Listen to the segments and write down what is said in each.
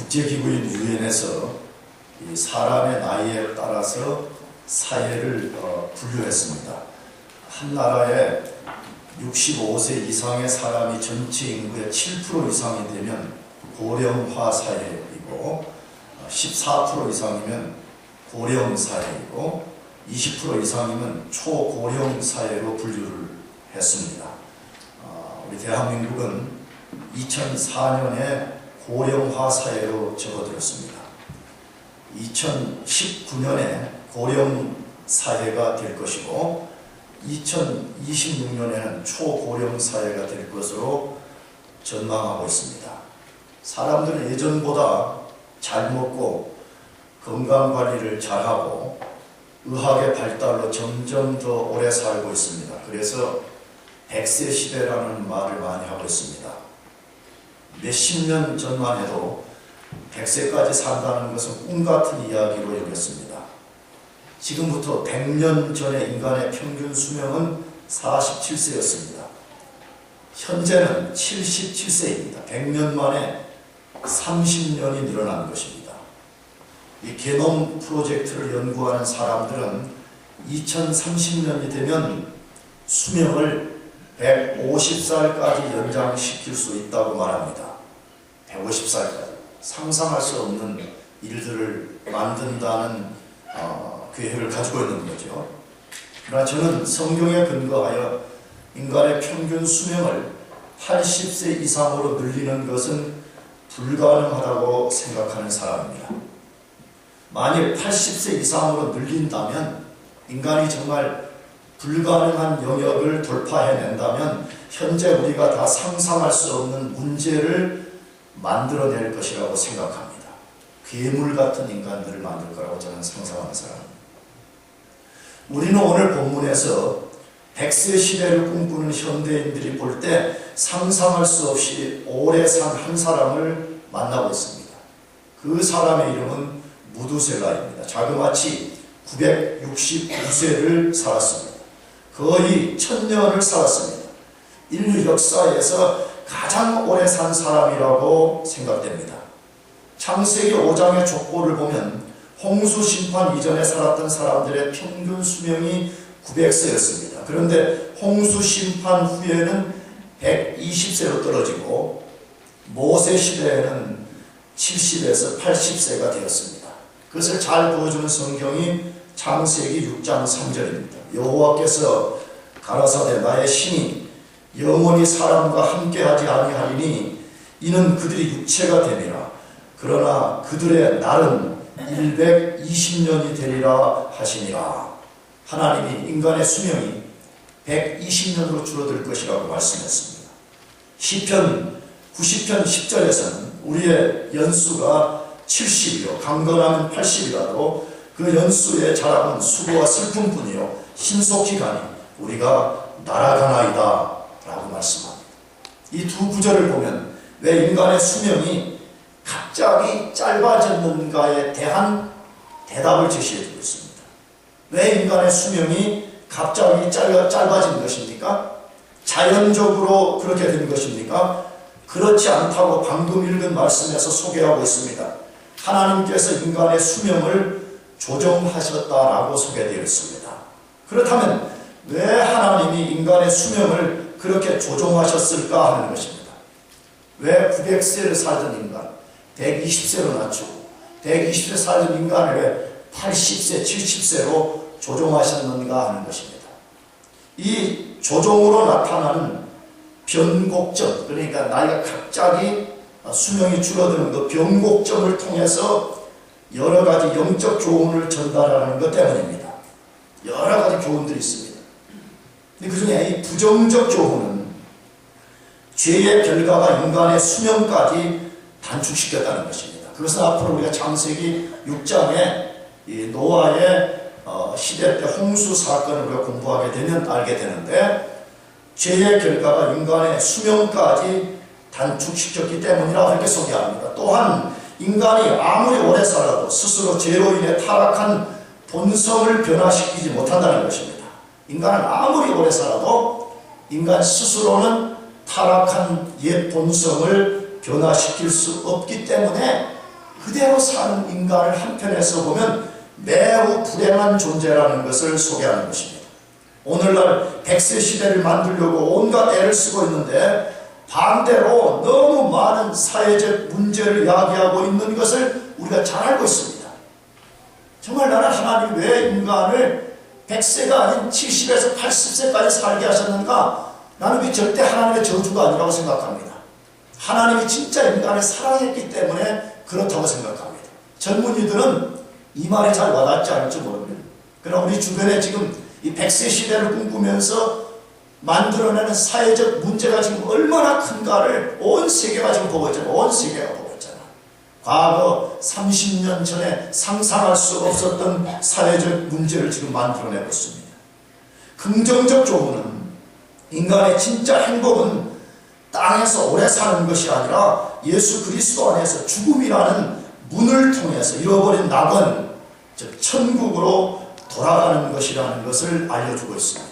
국제기구인 유엔에서 이 사람의 나이에 따라서 사회를 분류했습니다. 한 나라에 65세 이상의 사람이 전체 인구의 7% 이상이 되면 고령화 사회이고 14% 이상이면 고령 사회이고 20% 이상이면 초고령 사회로 분류를 했습니다. 우리 대한민국은 2004년에 고령화 사회로 접어들었습니다. 2019년에 고령 사회가 될 것이고 2026년에는 초고령 사회가 될 것으로 전망하고 있습니다. 사람들은 예전보다 잘 먹고 건강관리를 잘하고 의학의 발달로 점점 더 오래 살고 있습니다. 그래서 100세 시대라는 말을 많이 하고 있습니다. 몇십 년 전만 해도 100세까지 산다는 것은 꿈같은 이야기로 여겼습니다. 지금부터 100년 전의 인간의 평균 수명은 47세였습니다. 현재는 77세입니다. 100년 만에 30년이 늘어난 것입니다. 이 게놈 프로젝트를 연구하는 사람들은 2030년이 되면 수명을 150살까지 연장시킬 수 있다고 말합니다. 150살까지. 상상할 수 없는 일들을 만든다는 계획을 가지고 있는 거죠. 그러나 저는 성경에 근거하여 인간의 평균 수명을 80세 이상으로 늘리는 것은 불가능하다고 생각하는 사람입니다. 만일 80세 이상으로 늘린다면 인간이 정말 불가능한 영역을 돌파해낸다면 현재 우리가 다 상상할 수 없는 문제를 만들어낼 것이라고 생각합니다. 괴물 같은 인간들을 만들 거라고 저는 상상하는 사람입니다. 우리는 오늘 본문에서 100세 시대를 꿈꾸는 현대인들이 볼 때 상상할 수 없이 오래 산 한 사람을 만나고 있습니다. 그 사람의 이름은 무두셀라입니다. 자그마치 969세를 살았습니다. 거의 1000년을 살았습니다. 인류 역사에서 가장 오래 산 사람이라고 생각됩니다. 창세기 5장의 족보를 보면 홍수 심판 이전에 살았던 사람들의 평균 수명이 900세였습니다. 그런데 홍수 심판 후에는 120세로 떨어지고 모세 시대에는 70에서 80세가 되었습니다. 그것을 잘 보여주는 성경이 창세기 6장 3절입니다. 여호와께서 가라사대 나의 신이 영원히 사람과 함께하지 아니하리니 이는 그들이 육체가 됨이라. 그러나 그들의 날은 120년이 되리라 하시니라. 하나님이 인간의 수명이 120년으로 줄어들 것이라고 말씀했습니다. 시편 90편 10절에서는 우리의 연수가 70이요 강건하면 80이라도 그 연수의 자랑은 수고와 슬픔뿐이요 신속히 가니 우리가 날아가나이다 라고 말씀합니다. 이 두 구절을 보면 왜 인간의 수명이 갑자기 짧아졌는가에 대한 대답을 제시해 주고 있습니다. 왜 인간의 수명이 갑자기 짧아진 것입니까? 자연적으로 그렇게 된 것입니까? 그렇지 않다고 방금 읽은 말씀에서 소개하고 있습니다. 하나님께서 인간의 수명을 조정하셨다라고 소개되어 있습니다. 그렇다면 왜 하나님이 인간의 수명을 그렇게 조정하셨을까 하는 것입니다. 왜 900세를 살던 인간 120세로 낮추고 120세 살던 인간을 왜 80세, 70세로 조정하셨는가 하는 것입니다. 이 조정으로 나타나는 변곡점, 그러니까 나이가 갑자기 수명이 줄어드는 그 변곡점을 통해서 여러 가지 영적 교훈을 전달하는 것 때문입니다. 여러 가지 교훈들이 있습니다. 근데 그 중에 이 부정적 교훈은 죄의 결과가 인간의 수명까지 단축시켰다는 것입니다. 그것은 앞으로 우리가 창세기 6장에 이 노아의 시대 때 홍수 사건을 우리가 공부하게 되면 알게 되는데 죄의 결과가 인간의 수명까지 단축시켰기 때문이라 이렇게 소개합니다. 또한 인간이 아무리 오래 살아도 스스로 죄로 인해 타락한 본성을 변화시키지 못한다는 것입니다. 인간은 아무리 오래 살아도 인간 스스로는 타락한 옛 본성을 변화시킬 수 없기 때문에 그대로 사는 인간을 한편에서 보면 매우 불행한 존재라는 것을 소개하는 것입니다. 오늘날 100세 시대를 만들려고 온갖 애를 쓰고 있는데 반대로 너무 많은 사회적 문제를 야기하고 있는 것을 우리가 잘 알고 있습니다. 정말 나는 하나님이 왜 인간을 100세가 아닌 70에서 80세까지 살게 하셨는가? 나는 그게 절대 하나님의 저주가 아니라고 생각합니다. 하나님이 진짜 인간을 사랑했기 때문에 그렇다고 생각합니다. 젊은이들은 이 말이 잘 와닿지 않을지 모릅니다. 그러나 우리 주변에 지금 이 100세 시대를 꿈꾸면서 만들어내는 사회적 문제가 지금 얼마나 큰가를 온 세계가 지금 보고 있잖아요. 온 세계가 보고 있잖아요. 과거 30년 전에 상상할 수 없었던 사회적 문제를 지금 만들어내고 있습니다. 긍정적 조언은 인간의 진짜 행복은 땅에서 오래 사는 것이 아니라 예수 그리스도 안에서 죽음이라는 문을 통해서 잃어버린 낙원, 즉 천국으로 돌아가는 것이라는 것을 알려주고 있습니다.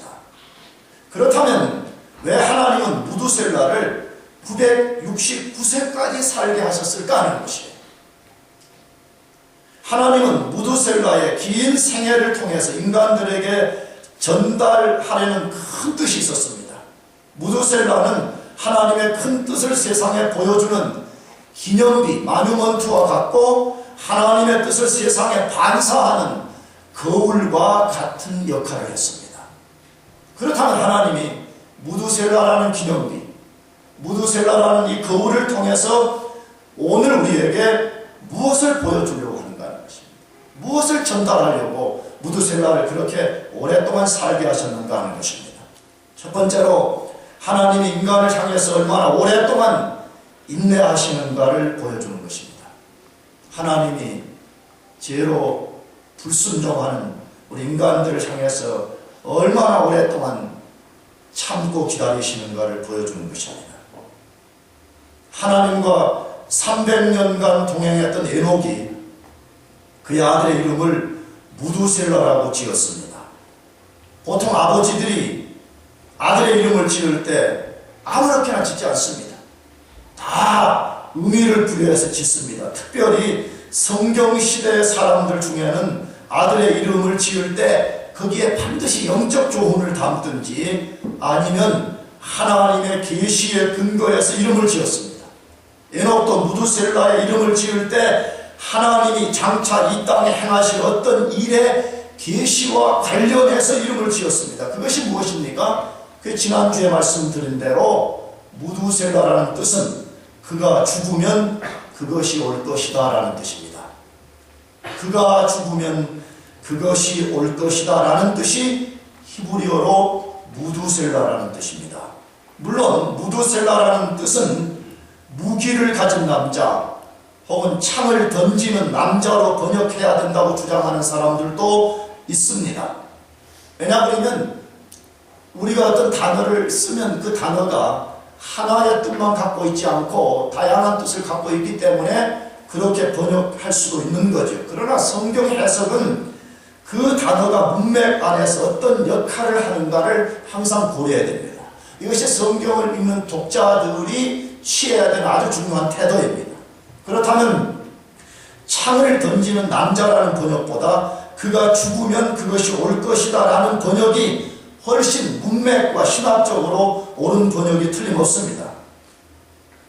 그렇다면 왜 하나님은 무두셀라를 969세까지 살게 하셨을까 하는 것이에요. 하나님은 무두셀라의 긴 생애를 통해서 인간들에게 전달하려는 큰 뜻이 있었습니다. 무두셀라는 하나님의 큰 뜻을 세상에 보여주는 기념비, 마뉴먼트와 같고 하나님의 뜻을 세상에 반사하는 거울과 같은 역할을 했습니다. 그렇다면 하나님이 무두셀라라는 기념비, 무두셀라라는 이 거울을 통해서 오늘 우리에게 무엇을 보여주려고 하는가 하는 것입니다. 무엇을 전달하려고 무두셀라를 그렇게 오랫동안 살게 하셨는가 하는 것입니다. 첫 번째로 하나님이 인간을 향해서 얼마나 오랫동안 인내하시는가를 보여주는 것입니다. 하나님이 죄로 불순종하는 우리 인간들을 향해서 얼마나 오랫동안 참고 기다리시는가를 보여주는 것입니다. 하나님과 300년간 동행했던 에녹이 그의 아들의 이름을 무두셀라라고 지었습니다. 보통 아버지들이 아들의 이름을 지을 때 아무렇게나 짓지 않습니다. 다 의미를 부여해서 짓습니다. 특별히 성경시대의 사람들 중에는 아들의 이름을 지을 때 거기에 반드시 영적 교훈을 담든지 아니면 하나님의 계시에 근거해서 이름을 지었습니다. 에녹도 무두셀라의 이름을 지을 때 하나님이 장차 이 땅에 행하실 어떤 일의 계시와 관련해서 이름을 지었습니다. 그것이 무엇입니까? 그 지난주에 말씀드린 대로 무두셀라라는 뜻은 그가 죽으면 그것이 올 것이다 라는 뜻입니다. 그가 죽으면 그것이 올 것이다 라는 뜻이 히브리어로 무두셀라라는 뜻입니다. 물론 무두셀라라는 뜻은 무기를 가진 남자 혹은 창을 던지는 남자로 번역해야 된다고 주장하는 사람들도 있습니다. 왜냐하면 우리가 어떤 단어를 쓰면 그 단어가 하나의 뜻만 갖고 있지 않고 다양한 뜻을 갖고 있기 때문에 그렇게 번역할 수도 있는 거죠. 그러나 성경 해석은 그 단어가 문맥 안에서 어떤 역할을 하는가를 항상 고려해야 됩니다. 이것이 성경을 읽는 독자들이 취해야 되는 아주 중요한 태도입니다. 그렇다면 창을 던지는 남자라는 번역보다 그가 죽으면 그것이 올 것이다 라는 번역이 훨씬 문맥과 신학적으로 옳은 번역이 틀림없습니다.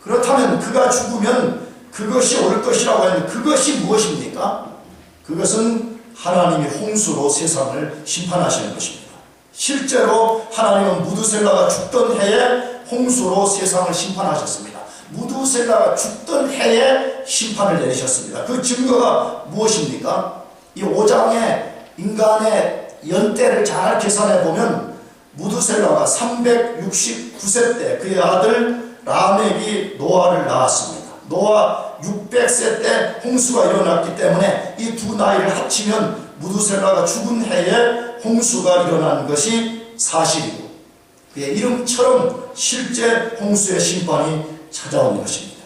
그렇다면 그가 죽으면 그것이 올 것이라고 하는 그것이 무엇입니까? 그것은 하나님이 홍수로 세상을 심판하시는 것입니다. 실제로 하나님은 무두셀라가 죽던 해에 홍수로 세상을 심판하셨습니다. 무두셀라가 죽던 해에 심판을 내리셨습니다. 그 증거가 무엇입니까? 이 5장에 인간의 연대를 잘 계산해 보면 무두셀라가 369세 때 그의 아들 라멕이 노아를 낳았습니다. 노아 600세 때 홍수가 일어났기 때문에 이 두 나이를 합치면 무두셀라가 죽은 해에 홍수가 일어난 것이 사실이고 그의 이름처럼 실제 홍수의 심판이 찾아온 것입니다.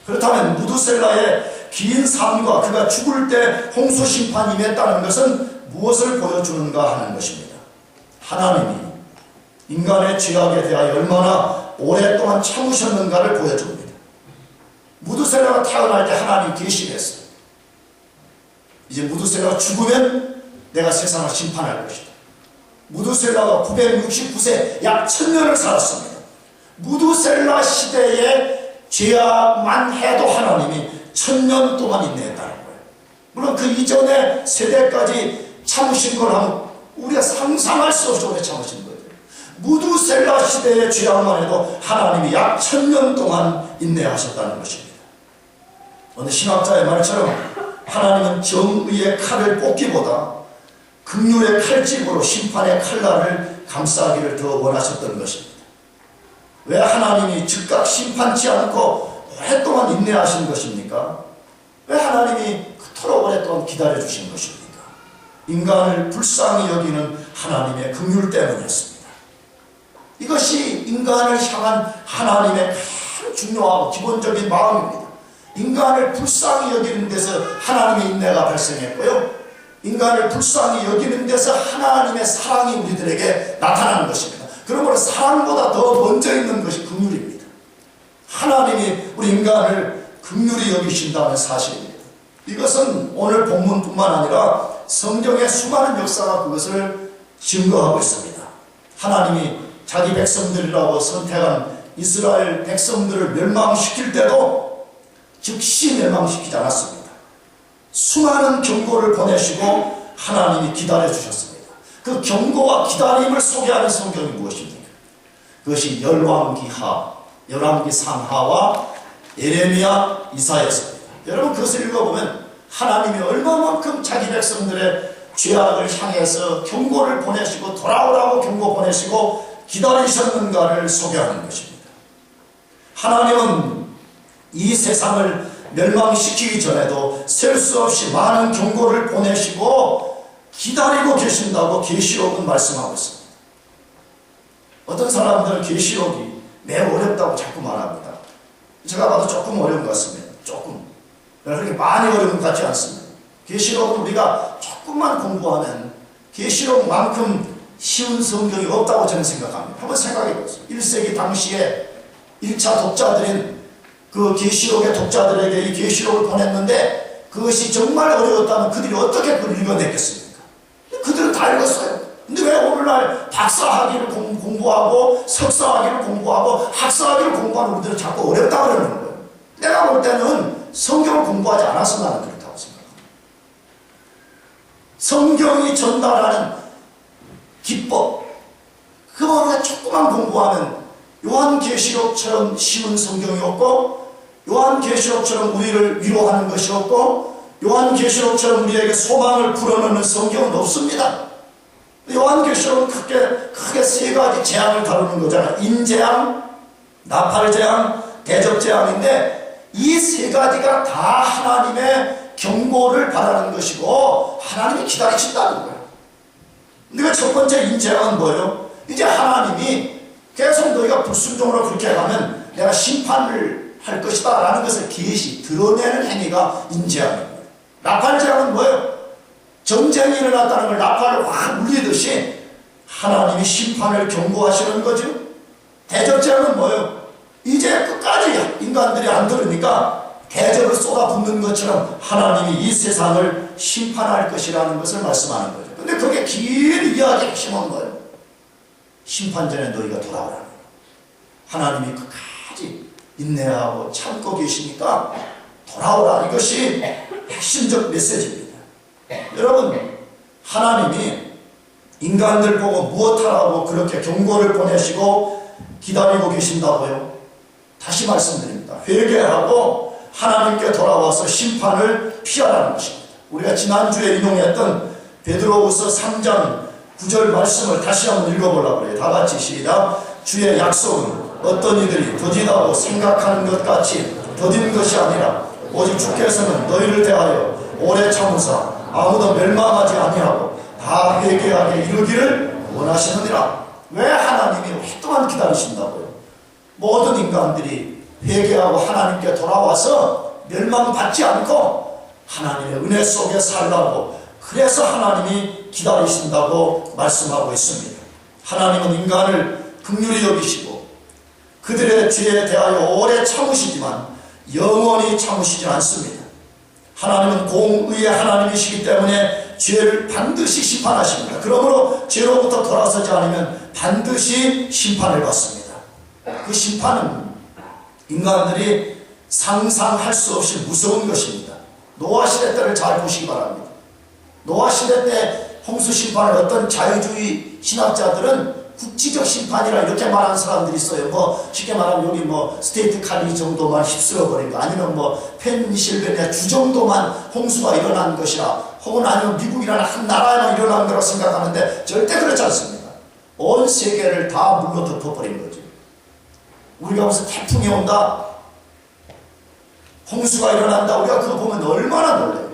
그렇다면 무두셀라의 긴 삶과 그가 죽을 때 홍수 심판이 임했다는 것은 무엇을 보여주는가 하는 것입니다. 하나님이 인간의 죄악에 대하여 얼마나 오랫동안 참으셨는가를 보여줍니다. 무두셀라가 태어날 때 하나님 계시했어요. 이제 무두셀라가 죽으면 내가 세상을 심판할 것이다. 무두셀라가 969세 약 1000년을 살았습니다. 무두셀라 시대에 죄악만 해도 하나님이 1000년 동안 인내했다는 거예요. 물론 그 이전의 세대까지 참으신 걸 하면 우리가 상상할 수 없이 오래 참으신 거예요. 무두셀라 시대의 죄악만 해도 하나님이 약 1000년 동안 인내하셨다는 것입니다. 어느 신학자의 말처럼 하나님은 정의의 칼을 뽑기보다 긍휼의 칼집으로 심판의 칼날을 감싸기를 더 원하셨던 것입니다. 왜 하나님이 즉각 심판치 않고 오랫동안 인내하신 것입니까? 왜 하나님이 그토록 오랫동안 기다려주신 것입니까? 인간을 불쌍히 여기는 하나님의 긍휼 때문이었습니다. 이것이 인간을 향한 하나님의 가장 중요하고 기본적인 마음입니다. 인간을 불쌍히 여기는 데서 하나님의 인내가 발생했고요. 인간을 불쌍히 여기는 데서 하나님의 사랑이 우리들에게 나타나는 것입니다. 그러므로 사랑보다 더 먼저 있는 것이 긍휼입니다. 하나님이 우리 인간을 긍휼히 여기신다는 사실입니다. 이것은 오늘 본문뿐만 아니라 성경의 수많은 역사가 그것을 증거하고 있습니다. 하나님이 자기 백성들이라고 선택한 이스라엘 백성들을 멸망시킬 때도 즉시 멸망시키지 않았습니다. 수많은 경고를 보내시고 하나님이 기다려주셨습니다. 그 경고와 기다림을 소개하는 성경이 무엇입니까? 그것이 열왕기하, 열왕기 상하와 예레미야, 이사야서입니다. 여러분 그것을 읽어보면 하나님이 얼마만큼 자기 백성들의 죄악을 향해서 경고를 보내시고 돌아오라고 경고 보내시고 기다리셨는가를 소개하는 것입니다. 하나님은 이 세상을 멸망시키기 전에도 셀 수 없이 많은 경고를 보내시고 기다리고 계신다고 계시록은 말씀하고 있습니다. 어떤 사람들은 계시록이 매우 어렵다고 자꾸 말합니다. 제가 봐도 조금 어려운 것 같습니다. 조금. 그렇게 많이 어려운 것 같지 않습니다. 계시록은 우리가 조금만 공부하면 계시록만큼 쉬운 성경이 없다고 저는 생각합니다. 한번 생각해 보세요. 1세기 당시에 1차 독자들인 그 계시록의 독자들에게 이 계시록을 보냈는데 그것이 정말 어려웠다면 그들이 어떻게 그걸 읽어냈겠습니까? 그들은 다 읽었어요. 근데 왜 오늘날 박사학위를 공부하고 석사학위를 공부하고 학사학위를 공부하는 우리들은 자꾸 어렵다고 그러는 거예요. 내가 볼 때는 성경을 공부하지 않아서 나는 그렇다고 생각합니다. 성경이 전달하는 기법, 그거 우리가 조금만 공부하면 요한계시록처럼 쉬운 성경이 없고 요한계시록처럼 우리를 위로하는 것이 없고 요한계시록처럼 우리에게 소망을 불어넣는 성경은 없습니다. 요한계시록은 크게 세 가지 재앙을 다루는 거잖아요. 인재앙, 나팔재앙, 대접재앙인데 이 세 가지가 다 하나님의 경고를 바라는 것이고 하나님이 기다리신다는 거예요. 근데 첫 번째 인재앙은 뭐예요? 이제 하나님이 계속 너희가 불순종으로 그렇게 가면 내가 심판을 할 것이다 라는 것을 계시 드러내는 행위가 인재앙입니다. 나팔재앙은 뭐예요? 전쟁이 일어났다는 걸 나팔을 확 울리듯이 하나님이 심판을 경고하시는 거죠. 대접재앙은 뭐예요? 이제 끝까지 인간들이 안 들으니까 대접을 쏟아붓는 것처럼 하나님이 이 세상을 심판할 것이라는 것을 말씀하는 거죠. 근데 그게 긴 이야기를 심은 거예요. 심판 전에 너희가 돌아오라는 거예요. 하나님이 끝까지 인내하고 참고 계시니까 돌아오라. 이것이 핵심적 메시지입니다. 여러분, 하나님이 인간들 보고 무엇하라고 그렇게 경고를 보내시고 기다리고 계신다고요? 다시 말씀드립니다. 회개하고 하나님께 돌아와서 심판을 피하라는 것입니다. 우리가 지난주에 인용했던 베드로후서 3장 9절 말씀을 다시 한번 읽어보려고 해요. 다 같이 시작. 주의 약속은 어떤 이들이 더디다고 생각하는 것 같이 더딘 것이 아니라 오직 주께서는 너희를 대하여 오래 참으사 아무도 멸망하지 아니하고 다 회개하게 이루기를 원하시느니라. 왜 하나님이 오랫동안 기다리신다고요? 모든 인간들이 회개하고 하나님께 돌아와서 멸망받지 않고 하나님의 은혜 속에 살라고, 그래서 하나님이 기다리신다고 말씀하고 있습니다. 하나님은 인간을 긍휼히 여기시고 그들의 죄에 대하여 오래 참으시지만 영원히 참으시지 않습니다. 하나님은 공의의 하나님이시기 때문에 죄를 반드시 심판하십니다. 그러므로 죄로부터 돌아서지 않으면 반드시 심판을 받습니다. 그 심판은 인간들이 상상할 수 없이 무서운 것입니다. 노아 시대 때를 잘 보시기 바랍니다. 노아 시대 때 홍수 심판을 어떤 자유주의 신학자들은 국지적 심판이라 이렇게 말하는 사람들이 있어요. 쉽게 말하면 여기 스테이트 칼리 정도만 휩쓸어버린 거, 아니면 펜실베니아 주 정도만 홍수가 일어난 것이라, 혹은 아니면 미국이라는 한 나라에만 일어난 거라고 생각하는데 절대 그렇지 않습니다. 온 세계를 다 물로 덮어버린 거죠. 우리가 무슨 태풍이 온다, 홍수가 일어난다, 우리가 그거 보면 얼마나 놀라요.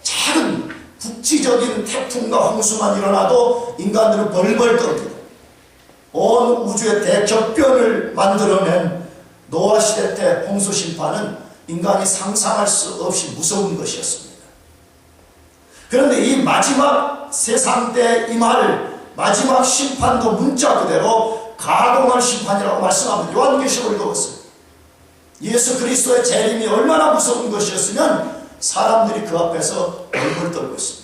작은 국지적인 태풍과 홍수만 일어나도 인간들은 벌벌 떨립니다. 온 우주의 대격변을 만들어낸 노아 시대 때 홍수 심판은 인간이 상상할 수 없이 무서운 것이었습니다. 그런데 이 마지막 세상 때 임할 마지막 심판도 문자 그대로 가공할 심판이라고 말씀합니다. 요한계시록을 읽어보세요. 예수 그리스도의 재림이 얼마나 무서운 것이었으면 사람들이 그 앞에서 벌벌 떨고 있습니다.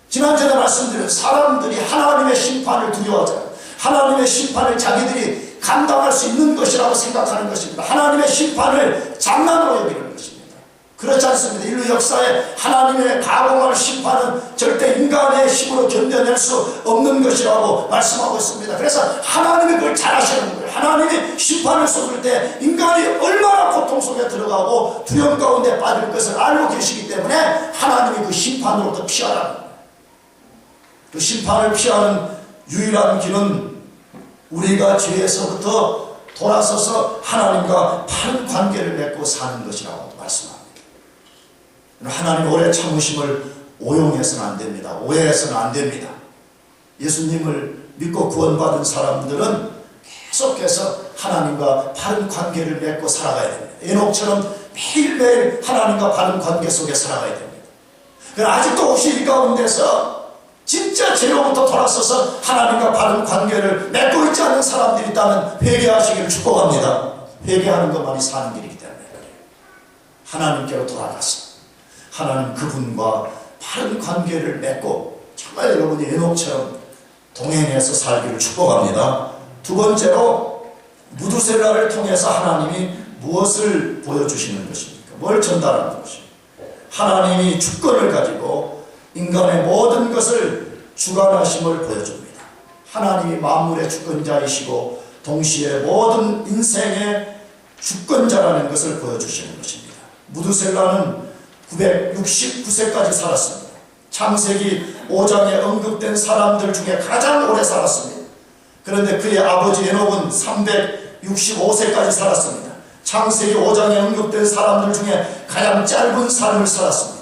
지난주에 말씀드린 사람들이 하나님의 심판을 두려워하잖아요. 하나님의 심판을 자기들이 감당할 수 있는 것이라고 생각하는 것입니다. 하나님의 심판을 장난으로 여기는 것입니다. 그렇지 않습니다. 인류 역사에 하나님의 가공할 심판은 절대 인간의 힘으로 견뎌낼 수 없는 것이라고 말씀하고 있습니다. 그래서 하나님이 그걸 잘 아시는 거예요. 하나님이 심판을 쏟을 때 인간이 얼마나 고통 속에 들어가고 두려움 가운데 빠질 것을 알고 계시기 때문에 하나님이 그 심판으로부터 피하라는 거예요. 그 심판을 피하는 유일한 길은 우리가 죄에서부터 돌아서서 하나님과 바른 관계를 맺고 사는 것이라고 말씀합니다. 하나님의 오래 참으심을 오용해서는 안 됩니다. 오해해서는 안 됩니다. 예수님을 믿고 구원받은 사람들은 계속해서 하나님과 바른 관계를 맺고 살아가야 됩니다. 에녹처럼 매일매일 하나님과 바른 관계 속에 살아가야 됩니다. 그러나 아직도 혹시 이 가운데서 진짜 죄로부터 돌아서서 하나님과 바른 관계를 맺고 있지 않은 사람들이 있다면 회개하시기를 축복합니다. 회개하는 것만이 사는 길이기 때문에 하나님께로 돌아가서 하나님 그분과 바른 관계를 맺고 정말 여러분이 에녹처럼 동행해서 살기를 축복합니다. 두 번째로 무두셀라를 통해서 하나님이 무엇을 보여주시는 것입니까? 뭘 전달하는 것입니까? 하나님이 주권을 가지고 인간의 모든 것을 주관하심을 보여줍니다. 하나님이 만물의 주권자이시고 동시에 모든 인생의 주권자라는 것을 보여주시는 것입니다. 무두셀라는 969세까지 살았습니다. 창세기 5장에 언급된 사람들 중에 가장 오래 살았습니다. 그런데 그의 아버지 에녹은 365세까지 살았습니다. 창세기 5장에 언급된 사람들 중에 가장 짧은 삶을 살았습니다.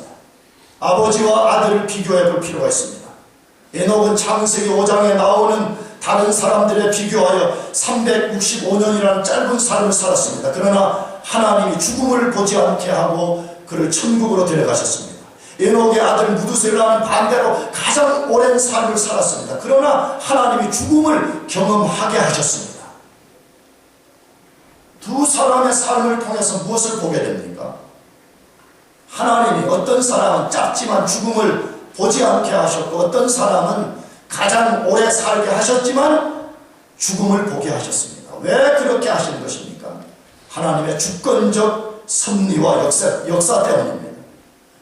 아버지와 아들을 비교해 볼 필요가 있습니다. 에녹은 창세기 5장에 나오는 다른 사람들에 비교하여 365년이라는 짧은 삶을 살았습니다. 그러나 하나님이 죽음을 보지 않게 하고 그를 천국으로 데려가셨습니다. 에녹의 아들 무두셀라는 반대로 가장 오랜 삶을 살았습니다. 그러나 하나님이 죽음을 경험하게 하셨습니다. 두 사람의 삶을 통해서 무엇을 보게 됩니까? 하나님이 어떤 사람은 짧지만 죽음을 보지 않게 하셨고 어떤 사람은 가장 오래 살게 하셨지만 죽음을 보게 하셨습니다. 왜 그렇게 하시는 것입니까? 하나님의 주권적 섭리와 역사 때문입니다.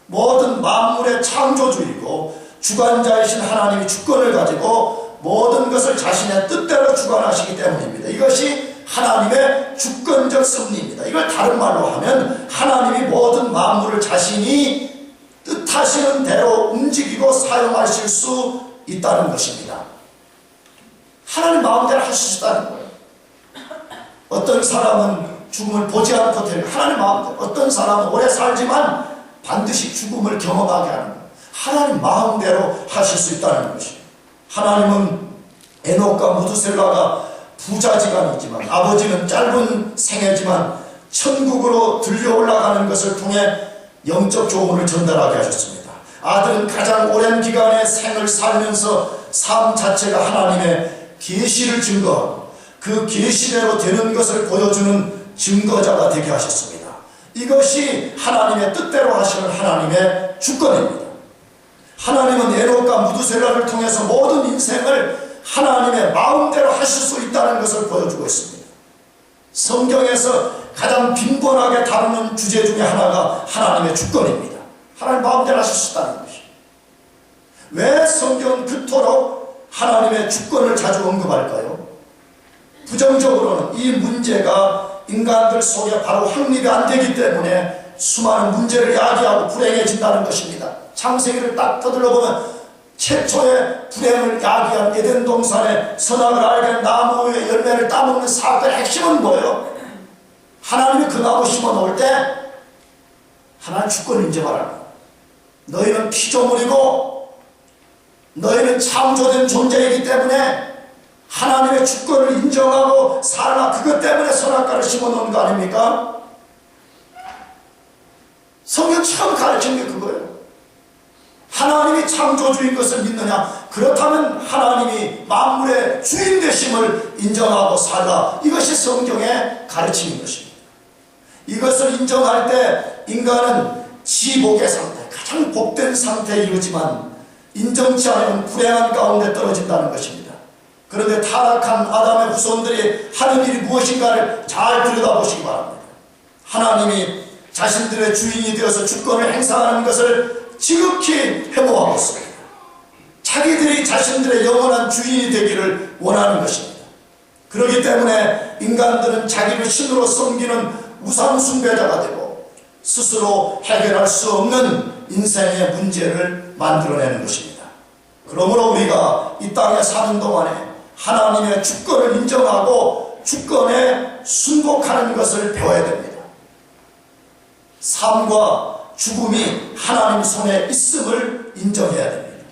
모든 만물의 창조주이고 주관자이신 하나님이 주권을 가지고 모든 것을 자신의 뜻대로 주관하시기 때문입니다. 이것이 하나님의 주권적 섭리입니다. 이걸 다른 말로 하면 하나님이 모든 만물을 자신이 뜻하시는 대로 움직이고 사용하실 수 있다는 것입니다. 하나님 마음대로 하실 수 있다는 거예요. 어떤 사람은 죽음을 보지 않고 되는 하나님 마음대로, 어떤 사람은 오래 살지만 반드시 죽음을 경험하게 하는 거예요. 하나님 마음대로 하실 수 있다는 것이에요. 하나님은 에녹과 무두셀라가 부자지간이지만 아버지는 짧은 생애지만 천국으로 들려 올라가는 것을 통해 영적 교훈을 전달하게 하셨습니다. 아들은 가장 오랜 기간의 생을 살면서 삶 자체가 하나님의 계시를 증거하고 그 계시대로 되는 것을 보여주는 증거자가 되게 하셨습니다. 이것이 하나님의 뜻대로 하시는 하나님의 주권입니다. 하나님은 에녹과 무두셀라를 통해서 모든 인생을 하나님의 마음대로 하실 수 있다는 것을 보여주고 있습니다. 성경에서 가장 빈번하게 다루는 주제 중에 하나가 하나님의 주권입니다. 하나님 마음대로 하실 수 있다는 것이. 왜 성경은 그토록 하나님의 주권을 자주 언급할까요? 부정적으로는 이 문제가 인간들 속에 바로 확립이 안 되기 때문에 수많은 문제를 야기하고 불행해진다는 것입니다. 창세기를 딱 떠들어보면 최초의 불행을 야기한 에덴 동산에 선악을 알게 한 나무의 열매를 따먹는 사건의 핵심은 뭐예요? 하나님이 그 나무 심어 놓을 때 하나님 주권을 인정하라는 거예요. 너희는 피조물이고 너희는 창조된 존재이기 때문에 하나님의 주권을 인정하고 살아. 그것 때문에 선악과를 심어 놓은 거 아닙니까? 성경 처음 가르친 게 그거예요. 하나님이 창조주인 것을 믿느냐? 그렇다면 하나님이 만물의 주인 되심을 인정하고 살라. 이것이 성경의 가르침인 것입니다. 이것을 인정할 때 인간은 지복의 상태, 가장 복된 상태에 이르지만 인정치 않으면 불행한 가운데 떨어진다는 것입니다. 그런데 타락한 아담의 후손들이 하는 일이 무엇인가를 잘 들여다보시기 바랍니다. 하나님이 자신들의 주인이 되어서 주권을 행사하는 것을 지극히 혐오하고 있습니다. 자기들이 자신들의 영원한 주인이 되기를 원하는 것입니다. 그렇기 때문에 인간들은 자기를 신으로 섬기는 우상 숭배자가 되고 스스로 해결할 수 없는 인생의 문제를 만들어내는 것입니다. 그러므로 우리가 이 땅에 사는 동안에 하나님의 주권을 인정하고 주권에 순복하는 것을 배워야 됩니다. 삶과 죽음이 하나님 손에 있음을 인정해야 됩니다.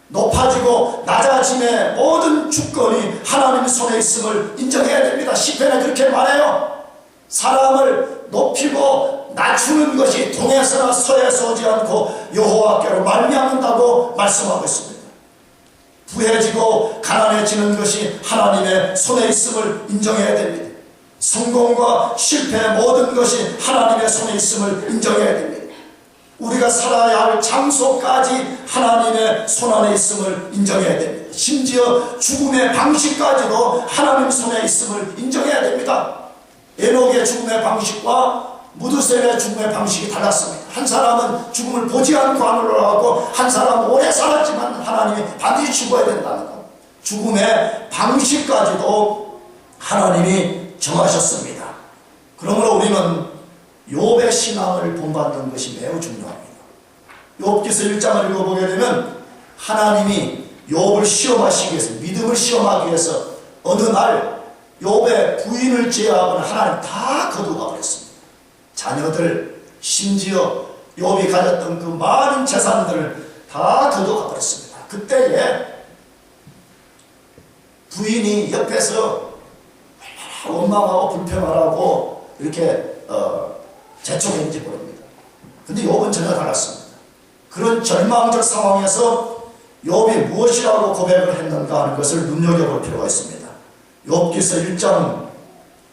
높아지고 낮아짐의 모든 주권이 하나님 손에 있음을 인정해야 됩니다. 시편에 그렇게 말해요. 사람을 높이고 낮추는 것이 동에서나 서에서 오지 않고 여호와께로 말미암는다고 말씀하고 있습니다. 부해지고 가난해지는 것이 하나님의 손에 있음을 인정해야 됩니다. 성공과 실패의 모든 것이 하나님의 손에 있음을 인정해야 됩니다. 우리가 살아야 할 장소까지 하나님의 손 안에 있음을 인정해야 됩니다. 심지어 죽음의 방식까지도 하나님 손에 있음을 인정해야 됩니다. 에녹의 죽음의 방식과 무두셀의 죽음의 방식이 달랐습니다. 한 사람은 죽음을 보지 않고 하늘로 나갔고 한 사람은 오래 살았지만 하나님이 반드시 죽어야 된다는 것. 죽음의 방식까지도 하나님이 정하셨습니다. 그러므로 우리는 욥의 신앙을 본받는 것이 매우 중요합니다. 욥기서 1장을 읽어보게 되면 하나님이 욥을 시험하시기 위해서, 믿음을 시험하기 위해서 어느 날 욥의 부인을 제외하고는 하나님 다 거두어 버렸습니다. 자녀들, 심지어 욥이 가졌던 그 많은 재산들을 다 거두어 버렸습니다. 그때에 부인이 옆에서 얼마나 원망하고 불평하라고 이렇게 재촉했는지 모릅니다. 근데 욥은 전혀 달랐습니다. 그런 절망적 상황에서 욥이 무엇이라고 고백을 했는가 하는 것을 눈여겨볼 필요가 있습니다. 욥기서 1장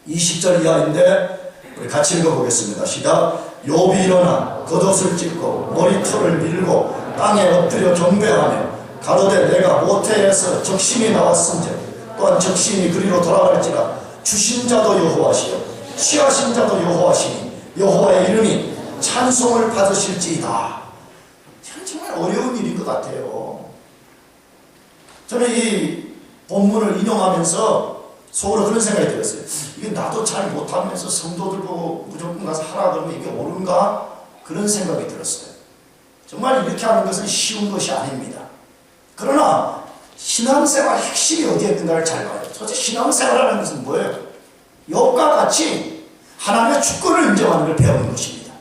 20절 이하인데 우리 같이 읽어보겠습니다. 시작. 욥이 일어나 겉옷을 찢고 머리털을 밀고 땅에 엎드려 경배하며 가로되 내가 모태에서 적신이 나왔은즉 또한 적신이 그리로 돌아갈지라 주신 자도 여호와시요 취하신 자도 여호와시니 여호와의 이름이 찬송을 받으실지이다. 정말 어려운 일인 것 같아요. 저는 이 본문을 인용하면서 속으로 그런 생각이 들었어요. 이게 나도 잘 못하면서 성도들 보고 무조건 가서 하라 그러면 이게 옳은가? 그런 생각이 들었어요. 정말 이렇게 하는 것은 쉬운 것이 아닙니다. 그러나 신앙생활 핵심이 어디에 있는가를 잘 봐요. 도대체 신앙생활이라는 것은 뭐예요? 욥과 같이 하나님의 주권을 인정하는 걸 배우는 것입니다.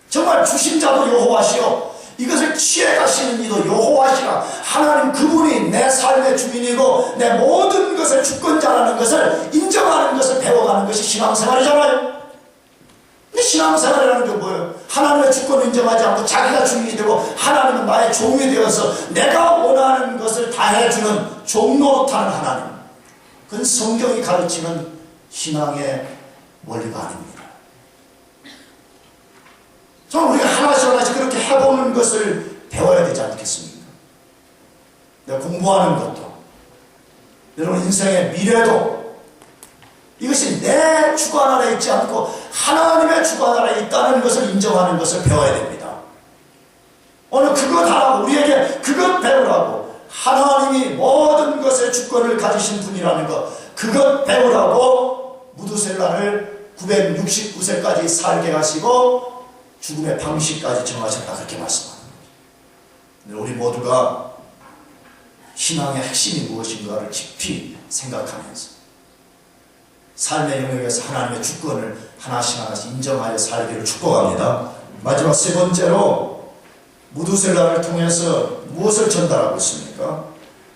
정말 주신 자도 여호와시요 이것을 취해가시는 이도 여호와시라. 하나님 그분이 내 삶의 주인이고 내 모든 것의 주권자라는 것을 인정하는 것을 배워가는 것이 신앙생활이잖아요. 근데 신앙생활이라는 게 뭐예요? 하나님의 주권을 인정하지 않고 자기가 주인이 되고 하나님은 나의 종이 되어서 내가 원하는 것을 다 해주는 종노릇하는 하나님. 그건 성경이 가르치는 신앙의 원리가 아닙니다. 저는 우리가 하나씩 하나씩 그렇게 해보는 것을 배워야 되지 않겠습니까? 내가 공부하는 것도, 여러분 인생의 미래도, 이것이 내 주관 아래 있지 않고 하나님의 주관 아래 있다는 것을 인정하는 것을 배워야 됩니다. 오늘 그것 하라고, 우리에게 그것 배우라고, 하나님이 모든 것의 주권을 가지신 분이라는 것, 그것 배우라고 무두셀라를 969세까지 살게 하시고 죽음의 방식까지 정하셨다, 그렇게 말씀합니다. 우리 모두가 신앙의 핵심이 무엇인가를 깊이 생각하면서 삶의 영역에서 하나님의 주권을 하나씩 하나씩 인정하여 살기를 축복합니다. 마지막 세 번째로 무두셀라를 통해서 무엇을 전달하고 있습니까?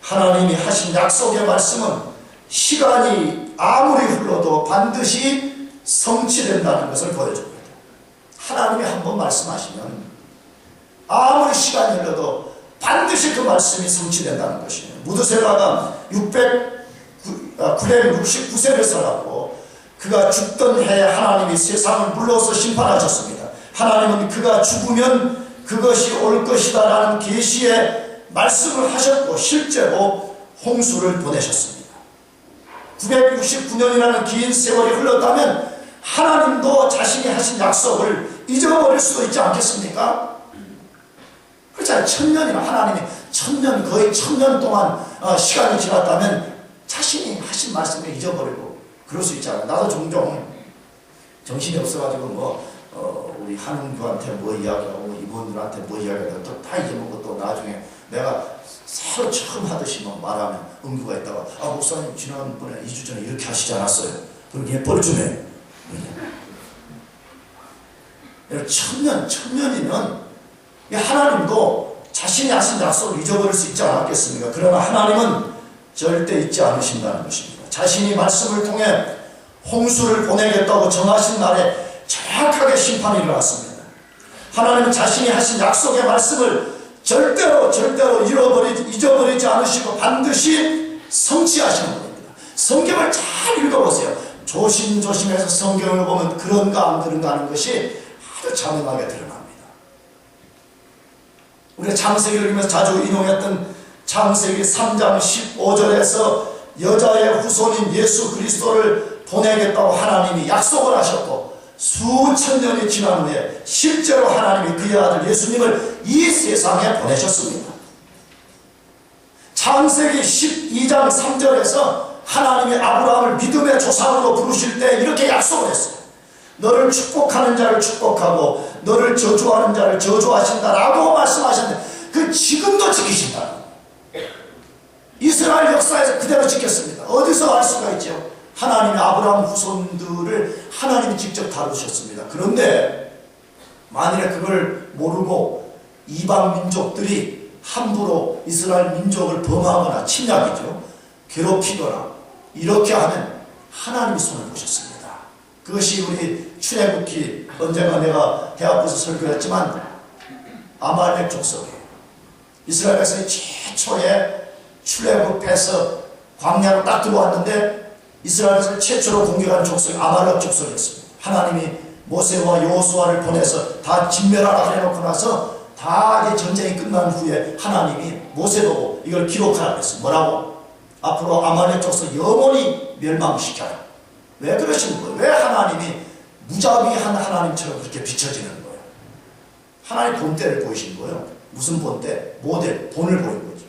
하나님이 하신 약속의 말씀은 시간이 아무리 흘러도 반드시 성취된다는 것을 보여줍니다. 하나님이 한번 말씀하시면 아무리 시간이 흘러도 반드시 그 말씀이 성취된다는 것이에요. 무두셀라가 969세를 살았고 그가 죽던 해에 하나님이 세상을 불러서 심판하셨습니다. 하나님은 그가 죽으면 그것이 올 것이다 라는 계시의 말씀을 하셨고 실제로 홍수를 보내셨습니다. 969년이라는 긴 세월이 흘렀다면 하나님도 자신이 하신 약속을 잊어버릴 수도 있지 않겠습니까? 그렇잖아요. 1000년이나 하나님이 1000년, 거의 1000년 동안 시간이 지났다면 자신이 하신 말씀을 잊어버리고 그럴 수 있잖아요. 나도 종종 정신이 없어가지고 우리 한웅교한테 뭐 이야기하고 이분들한테 뭐 이야기하고 또 다 잊어먹고 또 나중에 내가 새로 처음 하듯이 막 말하면 응구가 있다가 목사님 지난번에 2주 전에 이렇게 하시지 않았어요? 그럼 얘 뻘쭘해. 천년이면 하나님도 자신이 하신 약속을 잊어버릴 수 있지 않았겠습니까? 그러나 하나님은 절대 잊지 않으신다는 것입니다. 자신이 말씀을 통해 홍수를 보내겠다고 정하신 날에 정확하게 심판이 일어났습니다. 하나님은 자신이 하신 약속의 말씀을 절대로 잊어버리지 않으시고 반드시 성취하시는 겁니다. 성경을 잘 읽어보세요. 조심조심해서 성경을 보면 그런가 안 그런가 하는 것이 아주 자명하게 드러납니다. 우리가 창세기를 읽으면서 자주 인용했던 창세기 3장 15절에서 여자의 후손인 예수 그리스도를 보내겠다고 하나님이 약속을 하셨고 수천 년이 지난 후에 실제로 하나님이 그의 아들 예수님을 이 세상에 보내셨습니다. 창세기 12장 3절에서 하나님이 아브라함을 믿음의 조상으로 부르실 때 이렇게 약속을 했어요. 너를 축복하는 자를 축복하고 너를 저주하는 자를 저주하신다라고 말씀하셨는데 그 지금도 지키신다. 이스라엘 역사에서 그대로 지켰습니다. 어디서 알 수가 있죠? 하나님이 아브라함 후손들을 하나님이 직접 다루셨습니다. 그런데 만일에 그걸 모르고 이방 민족들이 함부로 이스라엘 민족을 범하거나 침략이죠. 괴롭히거나 이렇게 하면 하나님이 손을 보셨습니다. 그것이 우리 출애굽기 언젠가 내가 대학부에서 설교했지만 아말렉 족속이에요. 이스라엘 백성이 최초에 출애굽해서 광야로 딱 들어왔는데 이스라엘 백성을 최초로 공격하는 족속이 아말렉 족속이었습니다. 하나님이 모세와 여호수아를 보내서 다 진멸하라 해놓고 나서 다 이 전쟁이 끝난 후에 하나님이 모세 보고 이걸 기록하라고 했어요. 뭐라고? 앞으로 아말렉 족속 영원히 멸망시켜라. 왜 그러시는 거예요? 왜 하나님이 무자비한 하나님처럼 그렇게 비춰지는 거예요? 하나님 본때를 보이신 거예요. 무슨 본때? 모델, 본을 보인 거죠.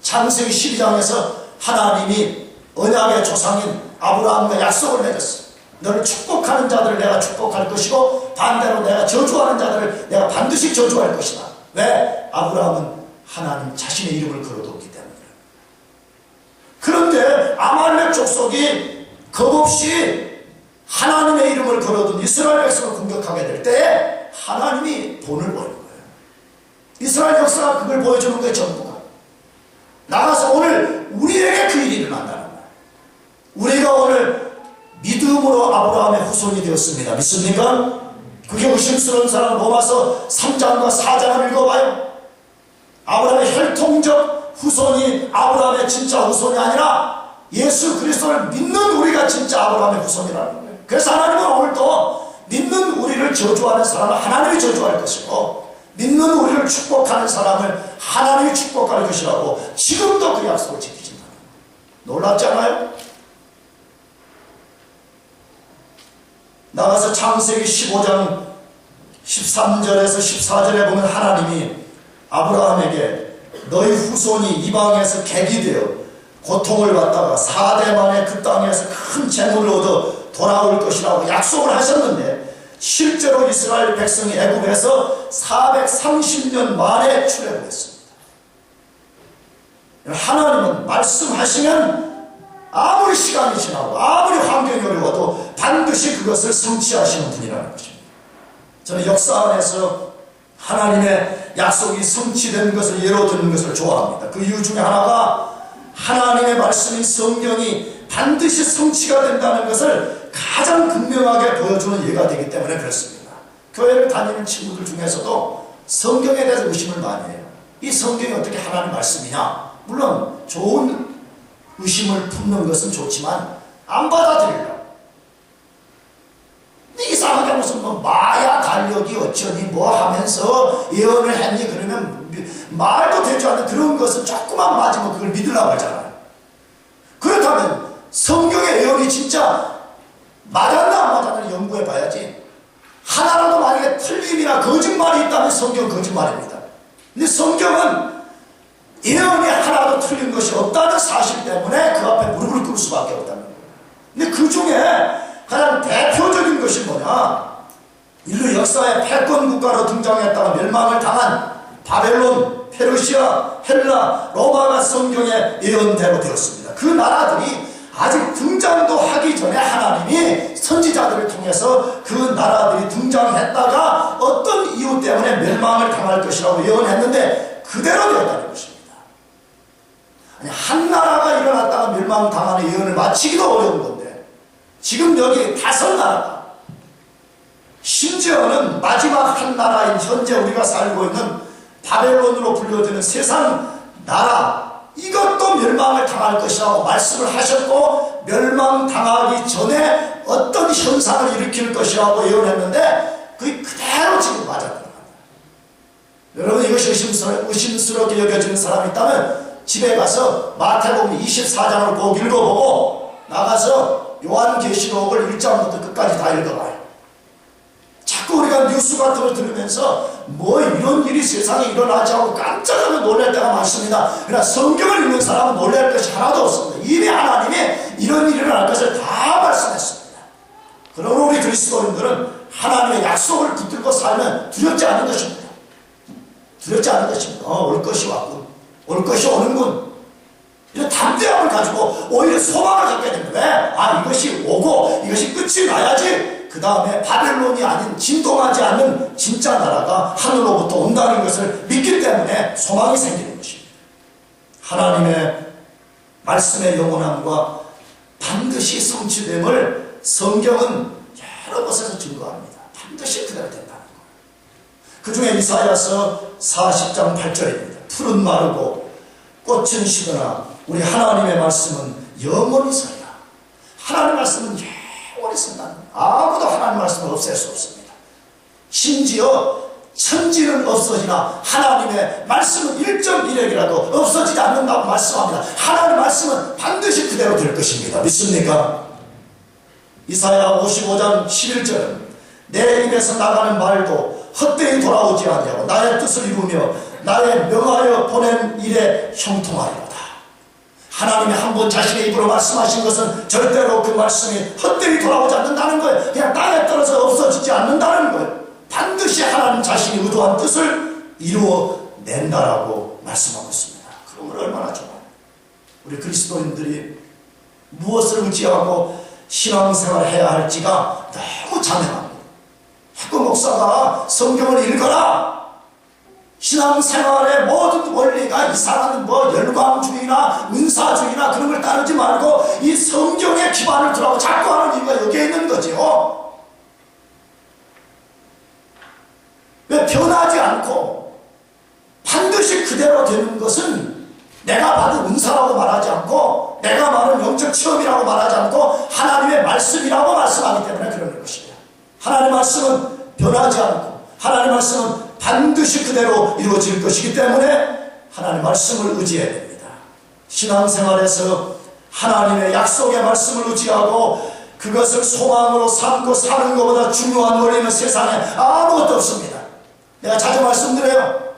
창세기 12장에서 하나님이 언약의 조상인 아브라함과 약속을 맺었어요. 너를 축복하는 자들을 내가 축복할 것이고 반대로 내가 저주하는 자들을 내가 반드시 저주할 것이다. 왜? 아브라함은 하나님 자신의 이름을 걸어뒀기 때문이에요. 그런데 아말렉 족속이 겁없이 하나님의 이름을 걸어둔 이스라엘 백성을 공격하게 될 때에 하나님이 본을 보이는 거예요. 이스라엘 역사가 그걸 보여주는 거예요. 전부가 나가서 오늘 우리에게 그 일이 일어난다는 거예요. 우리가 오늘 믿음으로 아브라함의 후손이 되었습니다. 믿습니까? 그게 의심스러운 사람 로마서 3장과 4장을 읽어봐요. 아브라함의 혈통적 후손이 아브라함의 진짜 후손이 아니라 예수 그리스도를 믿는 우리가 진짜 아브라함의 후손이라는 거예요. 그래서 하나님은 오늘도 믿는 우리를 저주하는 사람을 하나님이 저주할 것이고 믿는 우리를 축복하는 사람을 하나님이 축복할 것이라고 지금도 그 약속을 지키신다. 놀랍지 않아요? 나가서 창세기 15장 13절에서 14절에 보면 하나님이 아브라함에게 너희 후손이 이방에서 객이 되어 고통을 받다가 4대 만에 그 땅에서 큰 재물을 얻어 돌아올 것이라고 약속을 하셨는데 실제로 이스라엘 백성이 애굽에서 430년 만에 출애굽했습니다. 하나님은 말씀하시면 아무리 시간이 지나고 아무리 환경이 어려워도 반드시 그것을 성취하시는 분이라는 것입니다. 저는 역사 안에서 하나님의 약속이 성취된 것을 예로 드는 것을 좋아합니다. 그 이유 중에 하나가 하나님의 말씀인 성경이 반드시 성취가 된다는 것을 가장 극명하게 보여주는 예가 되기 때문에 그렇습니다. 교회를 다니는 친구들 중에서도 성경에 대해서 의심을 많이 해요. 이 성경이 어떻게 하나님 말씀이냐? 물론 좋은 의심을 품는 것은 좋지만 안 받아들이려고. 이상하게 무슨 뭐 마야 달력이 어쩌니 뭐 하면서 예언을 했니 그러면 말도 되지 않는 그런 것은 조금만 맞으면 그걸 믿으려고 하잖아요. 그렇다면 성경의 예언이 진짜 맞았나 안 맞았나 연구해 봐야지. 하나라도 만약에 틀림이나 거짓말이 있다면 성경은 거짓말입니다. 근데 성경은 예언이 하나도 틀린 것이 없다는 사실 때문에 그 앞에 무릎을 꿇을 수밖에 없다는 거예요. 근데 그 중에 가장 대표적인 것이 뭐냐? 인류 역사의 패권 국가로 등장했다가 멸망을 당한 바벨론, 페르시아, 헬라, 로마가 성경의 예언대로 되었습니다. 그 나라들이 아직 등장도 하기 전에 하나님이 선지자들을 통해서 그 나라들이 등장했다가 어떤 이유 때문에 멸망을 당할 것이라고 예언했는데 그대로 되었다는 것입니다. 아니, 한 나라가 일어났다가 멸망당하는 예언을 마치기도 어려운 건데 지금 여기 5나라가 심지어는 마지막 한 나라인 현재 우리가 살고 있는 바벨론으로 불려지는 세상 나라 이것도 멸망을 당할 것이라고 말씀을 하셨고 멸망당하기 전에 어떤 현상을 일으킬 것이라고 예언했는데 그게 그대로 지금 맞아들어갑니다. 여러분 이것이 의심스럽게 여겨지는 사람이 있다면 집에 가서 마태복음 24장을 꼭 읽어보고 나가서 요한계시록을 1장부터 끝까지 다 읽어봐요. 자꾸 우리가 뉴스 같은 걸 들으면서 뭐 이런 일이 세상에 일어나지 하고 깜짝하면 놀랄 때가 많습니다. 그러나 성경을 읽는 사람은 놀랄 것이 하나도 없습니다. 이미 하나님이 이런 일이 일어날 것을 다 말씀했습니다. 그러므로 우리 그리스도인들은 하나님의 약속을 붙들고 살면 두렵지 않은 것입니다. 두렵지 않은 것입니다. 올 것이 왔군. 올 것이 오는군. 이런 담대함을 가지고 오히려 소망을 갖게 됩니다. 왜? 아, 이것이 오고 이것이 끝이 나야지 그 다음에 바벨론이 아닌 진동하지 않는 진짜 나라가 하늘로부터 온다는 것을 믿기 때문에 소망이 생기는 것입니다. 하나님의 말씀의 영원함과 반드시 성취됨을 성경은 여러 곳에서 증거합니다. 반드시 그대로 된다는 거예요. 그 중에 이사야서 40장 8절입니다. 풀은 마르고 꽃은 시드나 우리 하나님의 말씀은 영원히 서리라. 하나님의 말씀은 영원히 선다. 아무도 하나님의 말씀을 없앨 수 없습니다. 심지어 천지는 없어지나 하나님의 말씀은 1.1핵이라도 없어지지 않는다고 말씀합니다. 하나님의 말씀은 반드시 그대로 될 것입니다. 믿습니까? 이사야 55장 11절은 내 입에서 나가는 말도 헛되이 돌아오지 아니하고 나의 뜻을 이루며 나의 명하여 보낸 일에 형통하리로다. 하나님이 한 번 자신의 입으로 말씀하신 것은 절대로 그 말씀이 헛되이 돌아오지 않는다는 거예요. 그냥 땅에 떨어져 없어지지 않는다는 거예요. 반드시 하나님 자신이 의도한 뜻을 이루어낸다라고 말씀하고 있습니다. 그러면 얼마나 좋아요. 우리 그리스도인들이 무엇을 의지하고 신앙생활을 해야 할지가 너무 자명합니다. 학교 목사가 성경을 읽어라. 신앙생활의 모든 원리가 이상한 뭐 열광주의나 은사주의나 그런 걸 따르지 말고 이 성경에 기반을 두라고 자꾸 하는 이유가 여기에 있는 거죠. 왜 변하지 않고 반드시 그대로 되는 것은 내가 받은 은사라고 말하지 않고 내가 말하는 영적 체험이라고 말하지 않고 하나님의 말씀이라고 말씀하기 때문에 그러는 것입니다. 하나님의 말씀은 변하지 않고 하나님의 말씀은 반드시 그대로 이루어질 것이기 때문에 하나님의 말씀을 의지해야 됩니다. 신앙생활에서 하나님의 약속의 말씀을 의지하고 그것을 소망으로 삼고 사는 것보다 중요한 원리는 세상에 아무것도 없습니다. 내가 자주 말씀드려요.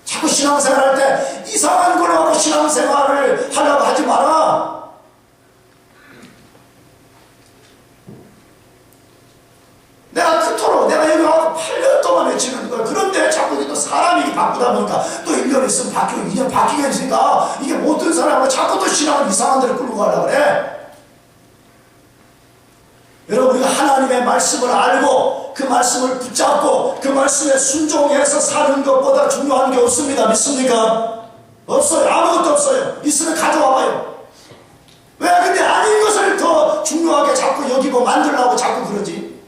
자꾸 신앙생활 할 때 이상한 걸로 하고 신앙생활을 하려고 하지 마라. 내가 그토록 내가 여기 와서 8년 동안 외치는 거야. 그런데 자꾸 또 사람이 바꾸다 보니까 또 1년 있으면 바뀌고 2년 바뀌게 있으니까 이게 모든 사람은 자꾸 또 신앙을 이상한 데로 끌고 가려고 그래. 여러분, 우리가 하나님의 말씀을 알고 그 말씀을 붙잡고 그 말씀에 순종해서 사는 것보다 중요한 게 없습니다. 믿습니까? 없어요. 아무것도 없어요. 있으면 가져와봐요. 왜 근데 아닌 것을 더 중요하게 자꾸 여기고 만들려고 자꾸 그러지?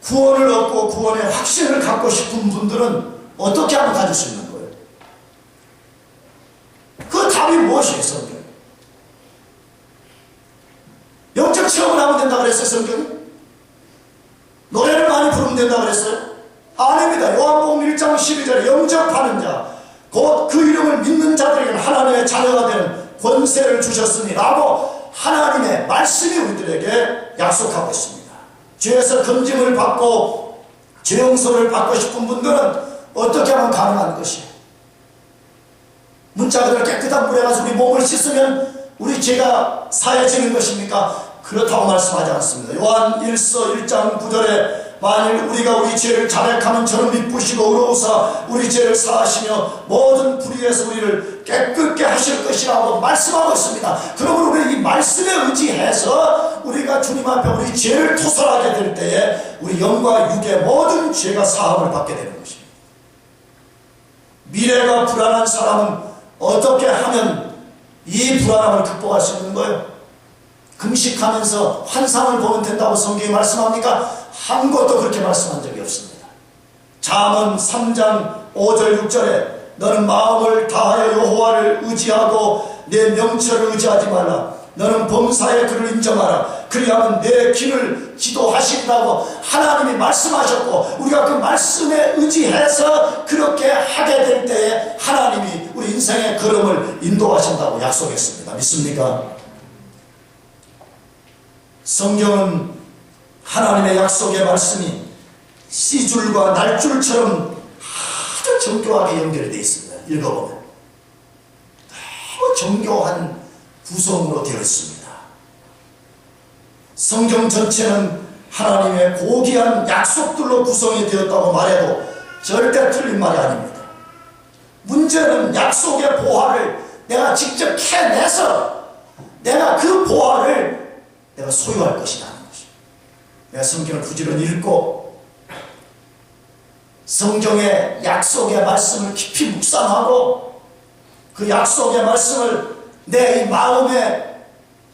구원을 얻고 구원의 확신을 갖고 싶은 분들은 어떻게 하면 가질 수 있는 거예요? 그 답이 무엇이에요, 성경? 영적 체험을 하면 된다 그랬어요, 성경이? 노래를 많이 부르면 된다 그랬어요? 아닙니다. 요한복음 1장 12절에 영접하는 자, 곧 그 이름을 믿는 자들에게는 하나님의 자녀가 되는 권세를 주셨으니 라고 하나님의 말씀이 우리들에게 약속하고 있습니다. 죄에서 건짐을 받고 죄 용서를 받고 싶은 분들은 어떻게 하면 가능한 것이에요? 문자들을 깨끗한 물에 가서 우리 몸을 씻으면 우리 죄가 사해지는 것입니까? 그렇다고 말씀하지 않습니다. 요한 1서 1장 9절에 만일 우리가 우리 죄를 자백하면 저는 미쁘시고 의로우사 우리 죄를 사하시며 모든 불의에서 우리를 깨끗게 하실 것이라고 말씀하고 있습니다. 그러므로 우리 이 말씀에 의지해서 우리가 주님 앞에 우리 죄를 토설하게 될 때에 우리 영과 육의 모든 죄가 사함을 받게 되는 것입니다. 미래가 불안한 사람은 어떻게 하면 이 불안함을 극복할 수 있는 거예요? 금식하면서 환상을 보면 된다고 성경이 말씀합니까? 한 곳도 그렇게 말씀한 적이 없습니다. 잠언 3장 5절 6절에 너는 마음을 다하여 여호와를 의지하고 내 명철을 의지하지 말라. 너는 범사의 그를 인정하라. 그리하면 내 길을 지도하신다고 하나님이 말씀하셨고 우리가 그 말씀에 의지해서 그렇게 하게 될 때에 하나님이 우리 인생의 걸음을 인도하신다고 약속했습니다. 믿습니까? 성경은 하나님의 약속의 말씀이 씨줄과 날줄처럼 아주 정교하게 연결되어 있습니다. 읽어보면 너무 정교한 구성으로 되어 있습니다. 성경 전체는 하나님의 고귀한 약속들로 구성이 되었다고 말해도 절대 틀린 말이 아닙니다. 문제는 약속의 보화를 내가 직접 캐내서 내가 그 보화를 내가 소유할 것이라는 것입니다. 내가 성경을 부지런히 읽고 성경의 약속의 말씀을 깊이 묵상하고 그 약속의 말씀을 내 이 마음에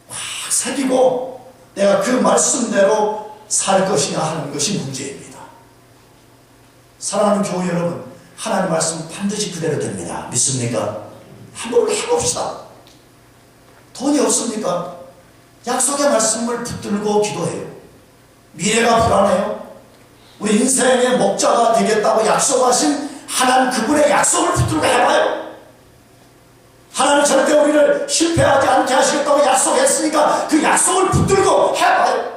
확 새기고 내가 그 말씀대로 살 것이냐 하는 것이 문제입니다. 사랑하는 교회 여러분, 하나님의 말씀은 반드시 그대로 됩니다. 믿습니까? 한번 해봅시다. 돈이 없습니까? 약속의 말씀을 붙들고 기도해요. 미래가 불안해요. 우리 인생의 목자가 되겠다고 약속하신 하나님 그분의 약속을 붙들고 해봐요. 하나님 절대 우리를 실패하지 않게 하시겠다고 약속했으니까 그 약속을 붙들고 해봐요.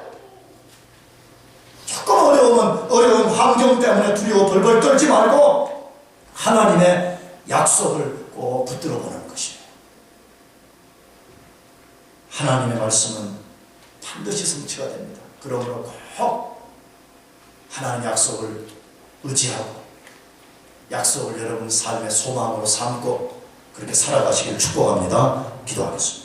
조금 어려우면 어려운 환경 때문에 두려워 벌벌 떨지 말고 하나님의 약속을 꼭 붙들어 보는 것이에요. 하나님의 말씀은 반드시 성취가 됩니다. 그러므로 꼭 하나님의 약속을 의지하고 약속을 여러분 삶의 소망으로 삼고 그렇게 살아가시길 축복합니다. 기도하겠습니다.